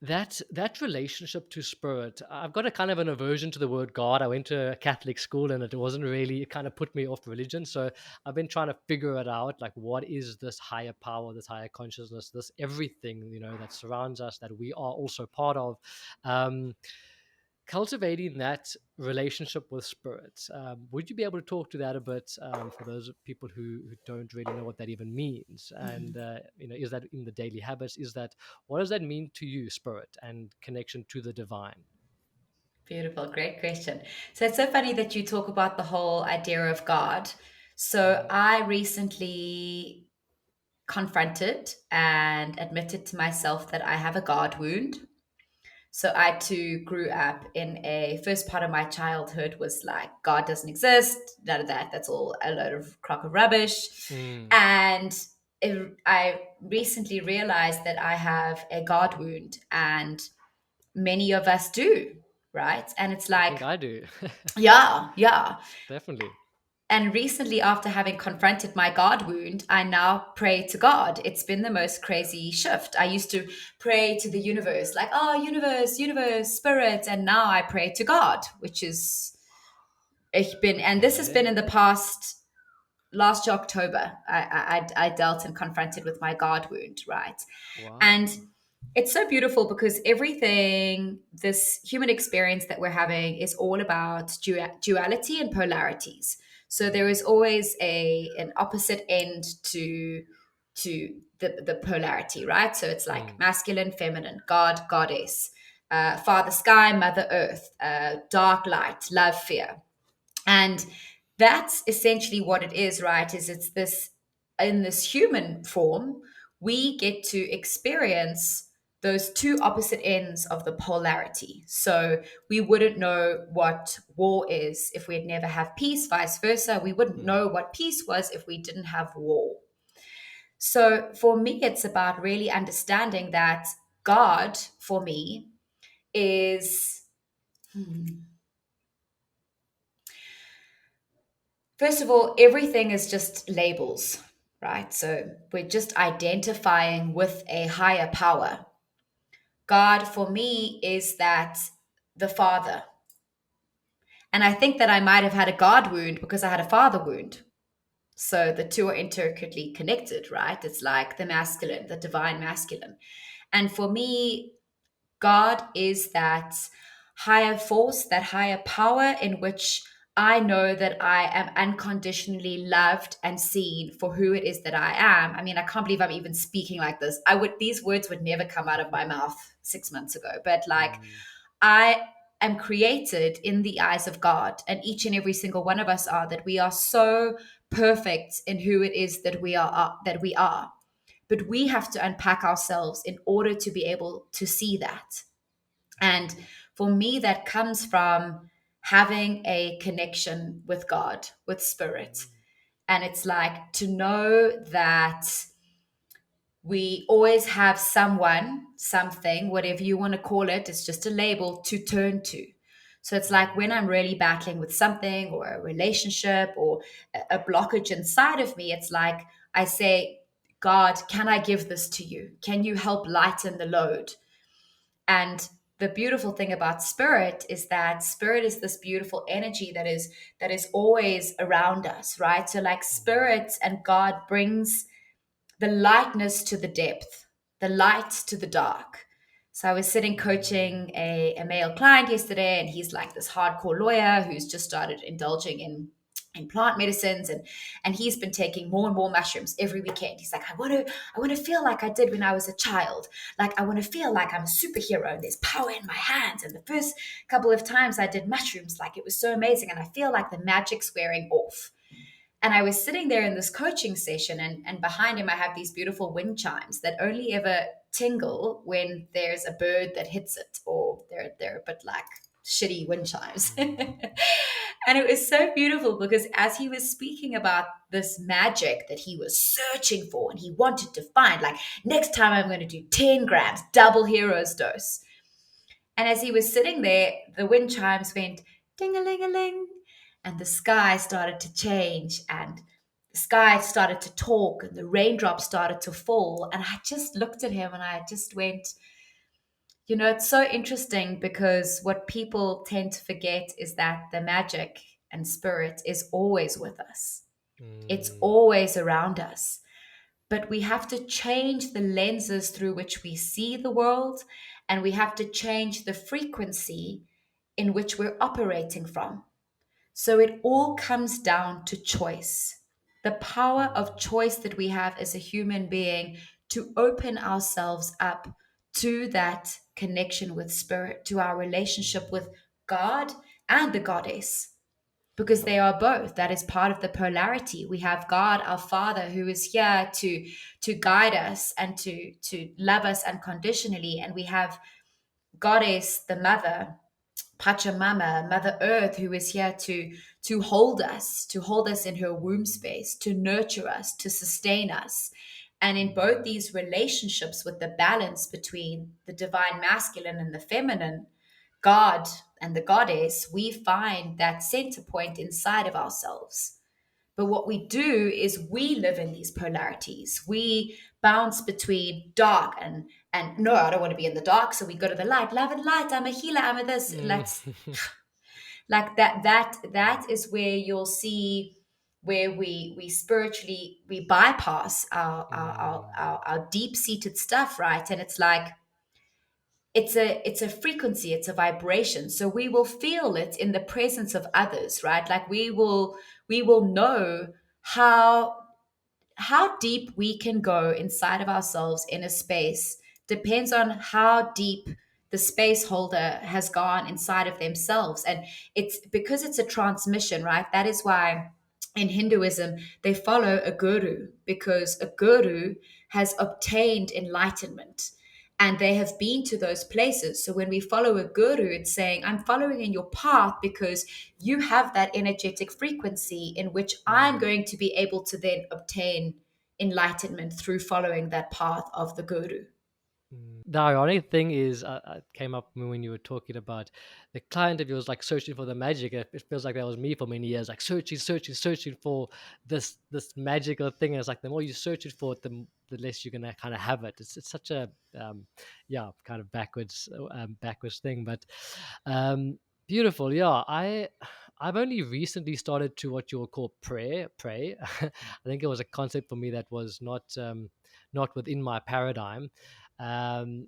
that relationship to spirit, I've got a kind of an aversion to the word God. I went to a Catholic school, and it wasn't really, it kind of put me off religion. So I've been trying to figure it out, like, what is this higher power, this higher consciousness, this everything, that surrounds us, that we are also part of. um, Cultivating that relationship with spirit. Would you be able to talk to that a bit, for those people who don't really know what that even means? And is that in the daily habits? Is that, what does that mean to you, spirit and connection to the divine? Beautiful, great question. So it's so funny that you talk about the whole idea of God. So Mm. I recently confronted and admitted to myself that I have a God wound. So I too grew up in a first part of my childhood was like, God doesn't exist, none of that. That's all a load of crock of rubbish. Mm. And I recently realized that I have a God wound, and many of us do, right? And it's I think like, I do. yeah, yeah. Definitely. And recently, after having confronted my God wound, I now pray to God. It's been the most crazy shift. I used to pray to the universe, like, oh, universe, universe, spirit. And now I pray to God, which is, and this has been Okay. in the past, last October. I dealt and confronted with my God wound, right? And Wow. it's so beautiful because everything, this human experience that we're having, is all about duality and polarities. So there Mm. is always an opposite end to the polarity, right? So it's like Mm. masculine, feminine, God, goddess, father sky, mother earth, dark light, love, fear. And that's essentially what it is, right? Is it's this, in this human form, we get to experience those two opposite ends of the polarity. So we wouldn't know what war is if we'd never have peace, vice versa. We wouldn't Mm. know what peace was if we didn't have war. So for me, it's about really understanding that God, for me, is, first of all, everything is just labels, right? So we're just identifying with a higher power. God, for me, is that the Father. And I think that I might have had a God wound because I had a father wound. So the two are intricately connected, right? It's like the masculine, the divine masculine. And for me, God is that higher force, that higher power in which I know that I am unconditionally loved and seen for who it is that I am. I mean, I can't believe I'm even speaking like this. These words would never come out of my mouth 6 months ago, but like, Mm, I am created in the eyes of God, and each and every single one of us are, that we are so perfect in who it is that we are. But we have to unpack ourselves in order to be able to see that. And for me, that comes from having a connection with God, with spirit. mm, And it's like to know that we always have someone, something, whatever you want to call it, it's just a label to turn to. So it's like when mm, I'm really battling with something or a relationship or a blockage inside of me, it's like I say, God, can I give this to you? Can you help lighten the load? And the beautiful thing about spirit is that spirit is this beautiful energy that is always around us, right? So like mm, spirit and God brings the lightness to the depth, the light to the dark. So I was sitting mm, coaching a male client yesterday, and he's like this hardcore lawyer who's just started indulging in plant medicines, and he's been taking more and more mushrooms every weekend. He's like, I want to feel like I did when I was a child. Like I want to feel like I'm a superhero and there's power in my hands. And the first couple of times I did mushrooms, like it was so amazing, and I feel like the magic's wearing off. And I was sitting there in this coaching session, and behind him, I have these beautiful wind chimes that only ever tingle when there's a bird that hits it, or they're a bit like shitty wind chimes. mm, And it was so beautiful because as he was speaking about this magic that he was searching for and he wanted to find, like, next time I'm going to do 10 grams, double hero's dose. And as he was sitting there, the wind chimes went ding a ling a ling, and the sky started to change, and the sky started to talk, and the raindrops started to fall. And I just looked at him and I just went, it's so interesting because what people tend to forget is that the magic and spirit is always with us, it's mm, always around us. But we have to change the lenses through which we see the world, and we have to change the frequency in which we're operating from. So it all mm, comes down to choice. The power of mm, choice that we have as a human being to open ourselves up to that connection with spirit, to our relationship mm, with God and the goddess, because they are both. That is part of the polarity. We have God our Father, who is here to guide us and to love us unconditionally, and we have Goddess the Mother, Pachamama, Mother Earth, who is here to hold us in her womb mm, space, to nurture us, to sustain us. And in both mm, these relationships, with the balance between the divine masculine and the feminine, God and the goddess, we find that center point inside of ourselves. But what we do is we live in these polarities. We bounce between dark and no, I don't want to be in the dark, so we go to the light. Love and light. I'm a healer. I'm a this. mm, Let's like that. That is where you'll see where we spiritually we bypass our deep seated stuff, right? And it's like it's a frequency, it's a vibration, so we will feel it in the presence of others, right? Like we will know how deep we can go inside of ourselves in a space depends on how deep the space holder has gone inside of themselves. And it's because it's a transmission, right? That is why in Hinduism they follow a guru, because a guru has obtained enlightenment and they have been to those places. So when we follow a guru, it's saying, I'm following in your path because you have that energetic frequency in which I'm mm. going to be able to then obtain enlightenment through following that path of the guru. The ironic thing is, it came up when you were talking about the client of yours, like searching for the magic. It feels like that was me for many years, like searching, searching, searching for this magical thing. And it's like the more you search it for it, the less you're gonna kind of have it. It's such a yeah, kind of backwards thing, but beautiful. Yeah, I've only recently started to what you would call pray. I think it was a concept for me that was not within my paradigm. Um,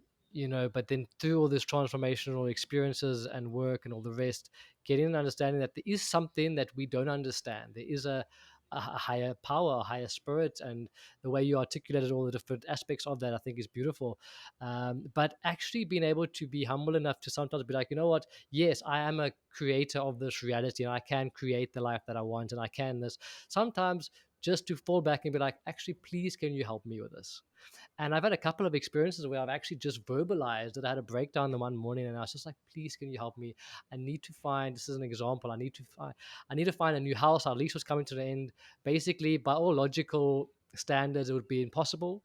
but then through all this transformational experiences and work and all the rest, getting an understanding that there is something that we don't understand. There is a higher power, a higher spirit, and the way you articulated all the different aspects of that, I think, is beautiful. But actually being able to be humble enough to sometimes be like, you know what? Yes, I am a creator of this reality, and I can create the life that I want, and I can this. Sometimes just to fall back and be like, actually, please, can you help me with this? And I've had a couple of experiences where I've actually just verbalized that I had a breakdown the one morning, and I was just like, please, can you help me? I need to find, this is an example, I need to find a new house. Our lease was coming to the end. Basically, by all logical standards, it would be impossible.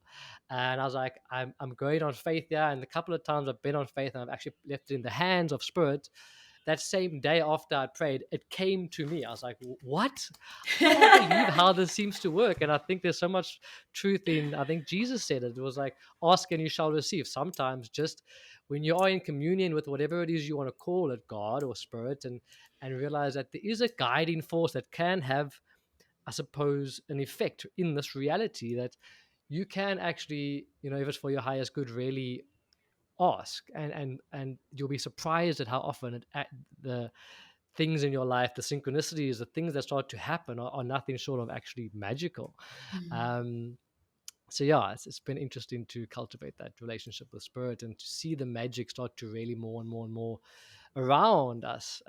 And I was like, I'm going on faith, yeah. And the couple of times I've been on faith and I've actually left it in the hands of spirit, that same day after I prayed, it came to me. I was like, what? I can't believe how this seems to work. And I think there's so much truth in, I think Jesus said it. It was like, ask and you shall receive. Sometimes just when you are in communion with whatever it is you want to call it, God or spirit, and realize that there is a guiding force that can have, I suppose, an effect in this reality, that you can actually, if it's for your highest good, really ask, and you'll be surprised at how often the things in your life, the synchronicities, the things that start to happen are nothing short of actually magical. Mm. um so yeah, it's been interesting to cultivate that relationship with spirit and to see the magic start to really more and more and more around us,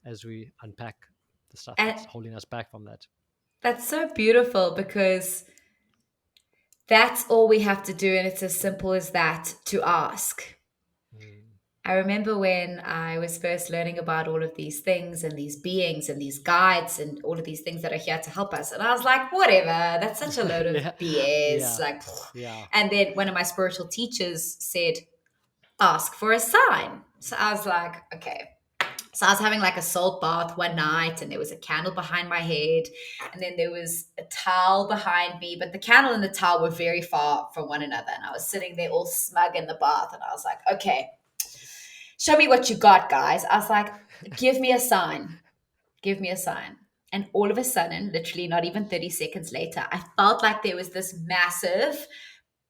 as we unpack the stuff And that's holding us back from that. that's so beautiful because that's all we have to do. And it's as simple as that, to ask. Mm. I remember when I was first learning about all of these things and these beings and these guides and all of these things that are here to help us. And I was like, whatever, that's such a load of Yeah, BS. yeah, Like, yeah. and then one of my spiritual teachers said, ask for a sign. So I was like, okay. So I was having like a salt bath one night, and there was a candle behind my head, and then there was a towel behind me, but the candle and the towel were very far from one another. And I was sitting there all smug in the bath, and I was like, okay, show me what you got, guys. I was like, give me a sign. Give me a sign. And all of a sudden, literally not even 30 seconds later, I felt like there was this massive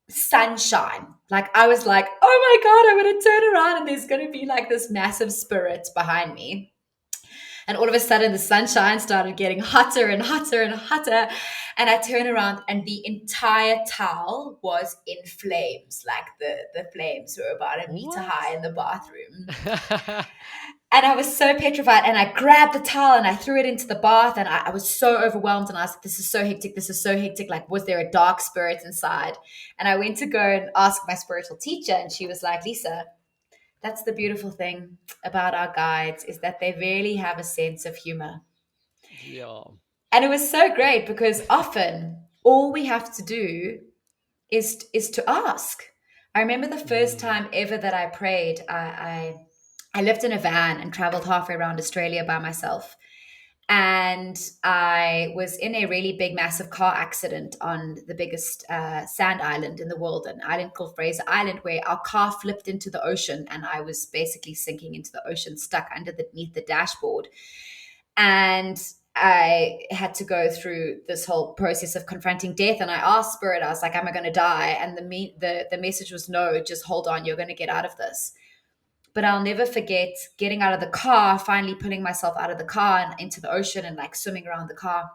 sunshine. Like I was like, oh my God, I'm going to turn around and there's going to be like this massive spirit behind me. And all of a sudden, the sunshine started getting hotter and hotter and hotter. And I turned around, and the entire towel was in flames. Like the flames were about a meter What? high in the bathroom. And I was so petrified. And I grabbed the towel and I threw it into the bath. And I was so overwhelmed. And I was like, this is so hectic. This is so hectic. Like, was there a dark spirit inside? And I went to go and ask my spiritual teacher. And she was like, Lisa, that's the beautiful thing about our guides, is that they really have a sense of humor. Yeah. And it was so great because often all we have to do is to ask. I remember the first Mm. time ever that I prayed. I lived in a van and traveled halfway around Australia by myself. And I was in a really big, massive car accident on the biggest sand island in the world, an island called Fraser Island, where our car flipped into the ocean, and I was basically sinking into the ocean, stuck underneath the dashboard. And I had to go through this whole process of confronting death. And I asked Spirit, I was like, "Am I going to die?" And the message was, "No, just hold on. You're going to get out of this." But I'll never forget getting out of the car, finally pulling myself out of the car and into the ocean and like swimming around the car.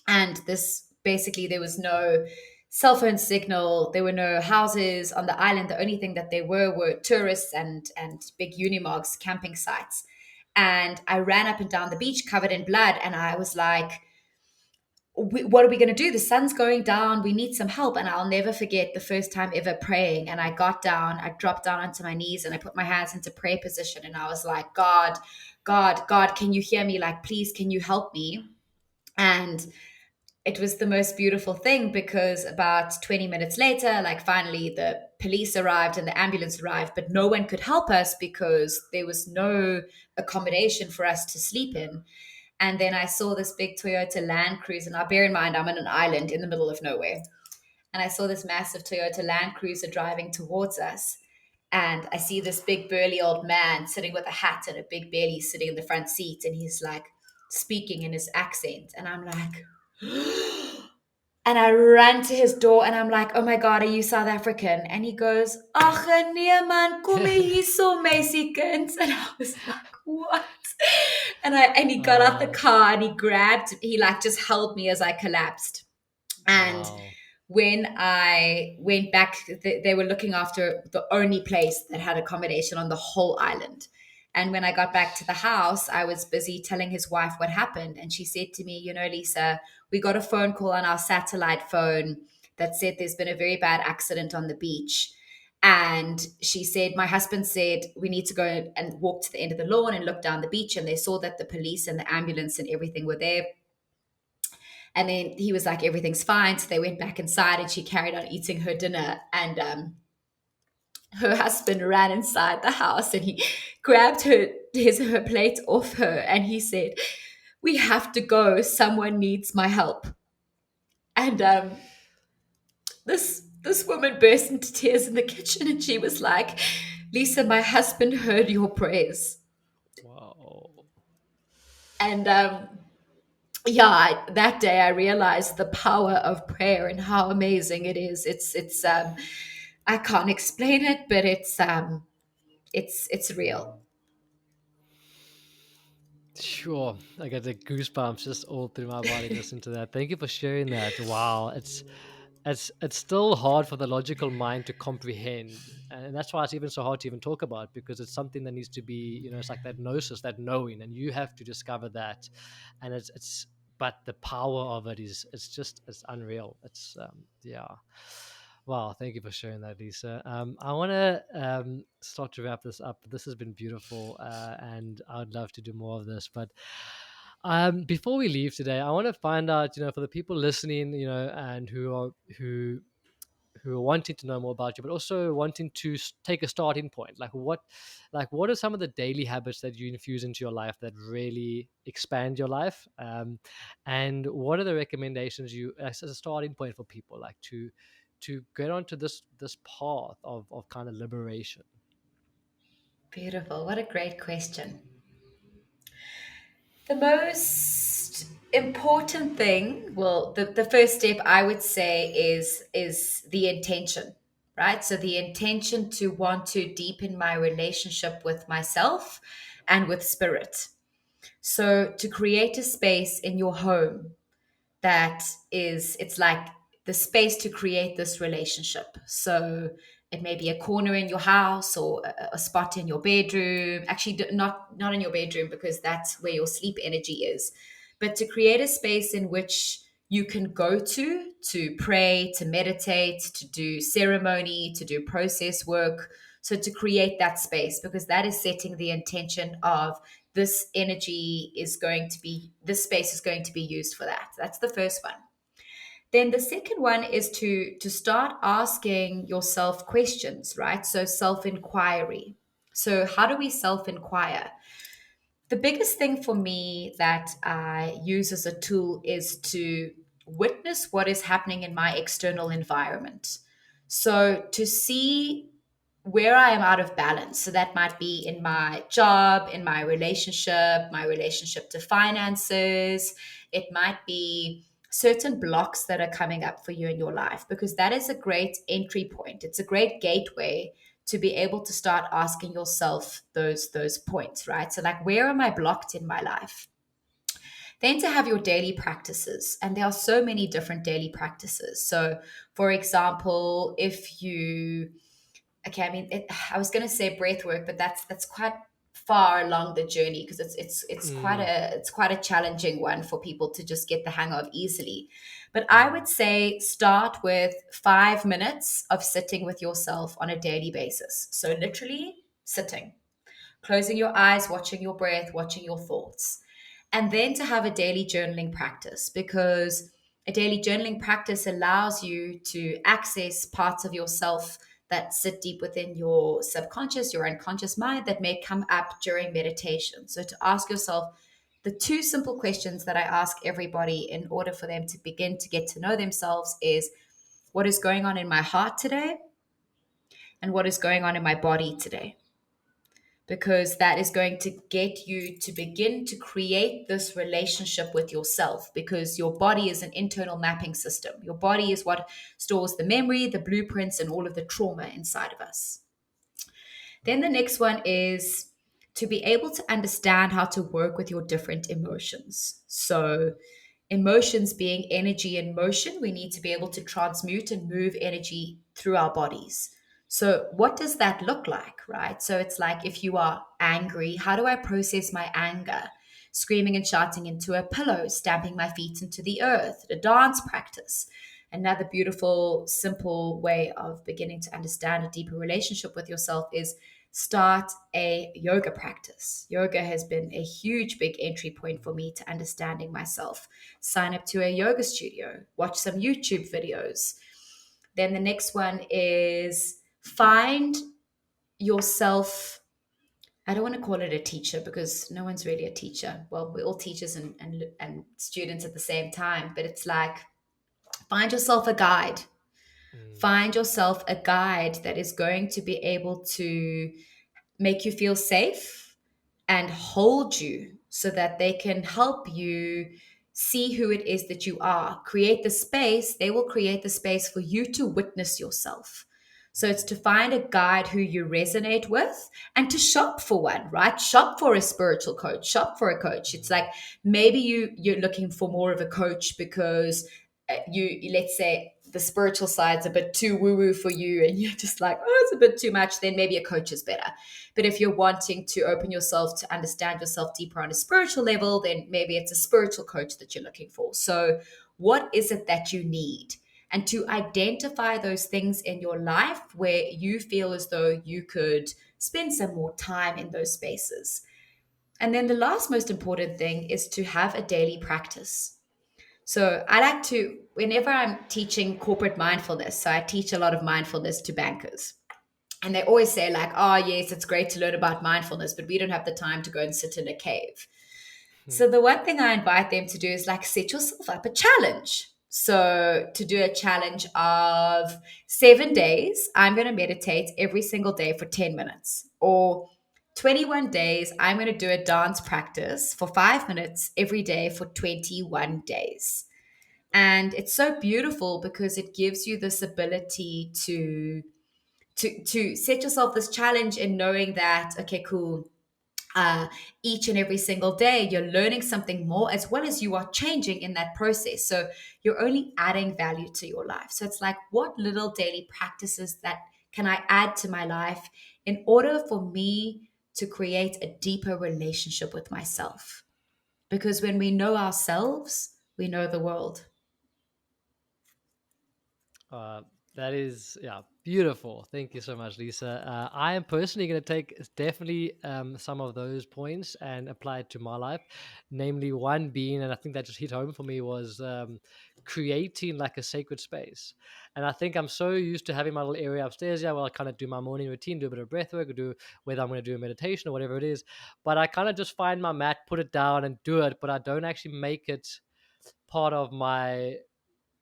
And this basically, there was no cell phone signal. There were no houses on the island. The only thing that there were tourists and big unimogs, camping sites. And I ran up and down the beach covered in blood. And I was like, what are we going to do? The sun's going down. We need some help. And I'll never forget the first time ever praying. And I got down, I dropped down onto my knees and I put my hands into prayer position. And I was like, God, God, God, can you hear me? Like, please, can you help me? And it was the most beautiful thing because about 20 minutes later, like finally the police arrived and the ambulance arrived, but no one could help us because there was no accommodation for us to sleep in. And then I saw this big Toyota Land Cruiser. Now, bear in mind, I'm on an island in the middle of nowhere. And I saw this massive Toyota Land Cruiser driving towards us. And I see this big burly old man sitting with a hat and a big belly sitting in the front seat. And he's like speaking in his accent. And I'm like, And I ran to his door and I'm like, oh my God, are you South African? And he goes, ach nee man, kom hier so Mexicans. And I was like, what? And he got out the Oh, car and he like just held me as I collapsed. And wow. when I went back, they were looking after the only place that had accommodation on the whole island. And when I got back to the house, I was busy telling his wife what happened. And she said to me, Lisa, we got a phone call on our satellite phone that said there's been a very bad accident on the beach. And she said, my husband said, we need to go and walk to the end of the lawn and look down the beach. And they saw that the police and the ambulance and everything were there. And then he was like, everything's fine. So they went back inside and she carried on eating her dinner. And her husband ran inside the house and he grabbed her plate off her and he said, we have to go. Someone needs my help. And this woman burst into tears in the kitchen and she was like, Lisa, my husband heard your prayers. Wow. And yeah, that day I realized the power of prayer and how amazing it is. It's I can't explain it, but it's real. Sure. I get the goosebumps just all through my body listening to that. Thank you for sharing that. Wow. It's still hard for the logical mind to comprehend. And that's why it's even so hard to even talk about, because it's something that needs to be, it's like that gnosis, that knowing, and you have to discover that. And it's but the power of it is it's unreal. It's yeah. Wow, thank you for sharing that, Lisa. I want to start to wrap this up. This has been beautiful, and I would love to do more of this. But before we leave today, I want to find out, for the people listening, and who are wanting to know more about you, but also wanting to take a starting point. Like what are some of the daily habits that you infuse into your life that really expand your life? And what are the recommendations you, as a starting point for people, like to get onto this path of kind of liberation? Beautiful. What a great question. The most important thing, well, the first step I would say is the intention, right? So the intention to want to deepen my relationship with myself and with spirit. So to create a space in your home that is, it's like the space to create this relationship. So it may be a corner in your house or a spot in your bedroom. Actually, not in your bedroom, because that's where your sleep energy is, but to create a space in which you can go to pray, to meditate, to do ceremony, to do process work. So to create that space, because that is setting the intention of this energy is going to be, this space is going to be used for that. That's the first one. Then the second one is to start asking yourself questions, right? So self-inquiry. So how do we self-inquire? The biggest thing for me that I use as a tool is to witness what is happening in my external environment. So to see where I am out of balance. So that might be in my job, in my relationship to finances. It might be certain blocks that are coming up for you in your life, because that is a great entry point. It's a great gateway to be able to start asking yourself those points, right? So like, where am I blocked in my life? Then to have your daily practices, and there are so many different daily practices. So for example, if you, okay, I mean, I was going to say breath work, but that's quite far along the journey, because Mm, it's quite a challenging one for people to just get the hang of easily. But I mm, would say start with 5 minutes of sitting with yourself on a daily basis. So literally sitting, closing your eyes, watching your breath, watching your thoughts. And then to have a daily journaling practice, because a daily journaling practice allows you to access parts of yourself that sit deep within your subconscious, your unconscious mind, that may come up during meditation. So to ask yourself the two simple questions that I ask everybody in order for them to begin to get to know themselves is, what is going on in my heart today? And what is going on in my body today? because that is going to get you to begin to create this relationship with yourself, because your body is an internal mapping system. Your body is what stores the memory, the blueprints, and all of the trauma inside of us. Then the next one is to be able to understand how to work with your different emotions. So, emotions being energy in motion, we need to be able to transmute and move energy through our bodies. So, what does that look like, right? So, it's like if you are angry, how do I process my anger? Screaming and shouting into a pillow, stamping my feet into the earth, a dance practice. Another beautiful, simple way of beginning to understand a deeper relationship with yourself is start a yoga practice. Yoga has been a huge, big entry point for me to understanding myself. Sign up to a yoga studio, watch some YouTube videos. Then the next one is find yourself. I don't want to call it a teacher because no one's really a teacher. Well, we're all teachers and students at the same time, but it's like find yourself a guide. Mm, Find yourself a guide that is going to be able to make you feel safe and hold you so that they can help you see who it is that you are. Create the space, they will create the space for you to witness yourself. So it's to find a guide who you resonate with and to shop for one, right? Shop for a spiritual coach, shop for a coach. It's mm, like maybe you're looking for more of a coach because you let's say the spiritual side's a bit too woo woo for you and you're just like, oh, it's a bit too much, then maybe a coach is better. But if you're wanting to open yourself to understand yourself deeper on a spiritual level, then maybe it's a spiritual coach that you're looking for. So, what is it that you need? And to identify those things in your life where you feel as though you could spend some more time in those spaces. And then the last most important thing is to have a daily practice. So I like to, whenever I'm teaching corporate mindfulness, so I teach a lot of mindfulness to bankers. And they always say, like, oh, yes, it's great to learn about mindfulness, but we don't have the time to go and sit in a cave. mm, So the one thing I invite them to do is like set yourself up a challenge. So to do a challenge of 7 days, I'm going to meditate every single day for 10 minutes. Or 21 days, I'm going to do a dance practice for 5 minutes every day for 21 days. And it's so beautiful because it gives you this ability to set yourself this challenge in knowing that, okay, cool, uh, each and every single day you're learning something more as well as you are changing in that process, so you're only adding value to your life. So it's like, what little daily practices that can I add to my life in order for me to create a deeper relationship with myself? Because when we know ourselves, we know the world. Uh, that is, yeah, beautiful. Thank you so much, Lisa. I am personally going to take definitely some of those points and apply it to my life. Namely, one being, and I think that just hit home for me, was creating like a sacred space. And I think I'm so used to having my little area upstairs, yeah, where I kind of do my morning routine, do a bit of breath work, or do whether I'm going to do a meditation or whatever it is. But I kind of just find my mat, put it down, and do it. But I don't actually make it part of my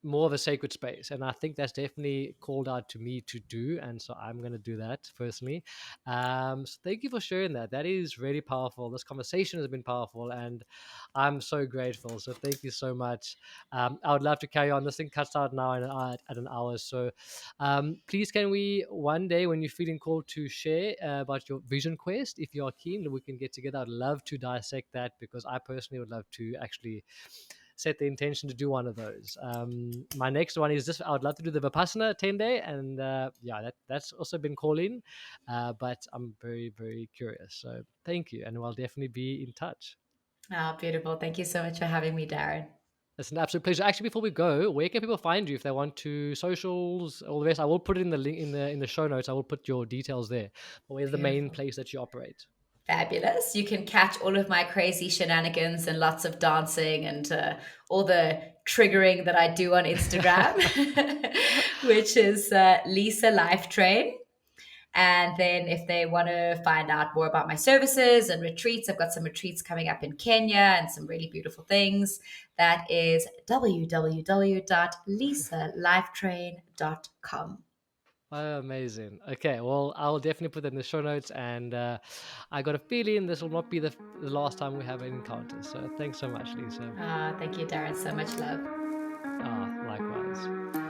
more of a sacred space, and I think that's definitely called out to me to do, and so I'm going to do that personally. So thank you for sharing that. That is really powerful. This conversation has been powerful, and I'm so grateful, so thank you so much. I would love to carry on. This thing cuts out now at an hour, so please, can we one day when you're feeling called to share about your vision quest, if you are keen, we can get together. I'd love to dissect that, because I personally would love to actually set the intention to do one of those. My next one is this. I would love to do the Vipassana 10-day, and yeah, that's also been calling, but I'm very, very curious. So thank you, and I'll definitely be in touch. Oh, beautiful. Thank you so much for having me, Darren. It's an absolute pleasure. Actually, before we go, where can people find you if they want to socials, all the rest? I will put it in the link in the show notes. I will put your details there. But where's the main Beautiful. place that you operate? Fabulous. You can catch all of my crazy shenanigans and lots of dancing and all the triggering that I do on Instagram, which is Lisa Lifetrain. And then if they want to find out more about my services and retreats, I've got some retreats coming up in Kenya and some really beautiful things. That is www.lisalifetrain.com. Oh, amazing. Okay, well, I'll definitely put that in the show notes, and I got a feeling this will not be the last time we have an encounter. So thanks so much, Lisa. Thank you, Darren. So much love. Ah, likewise.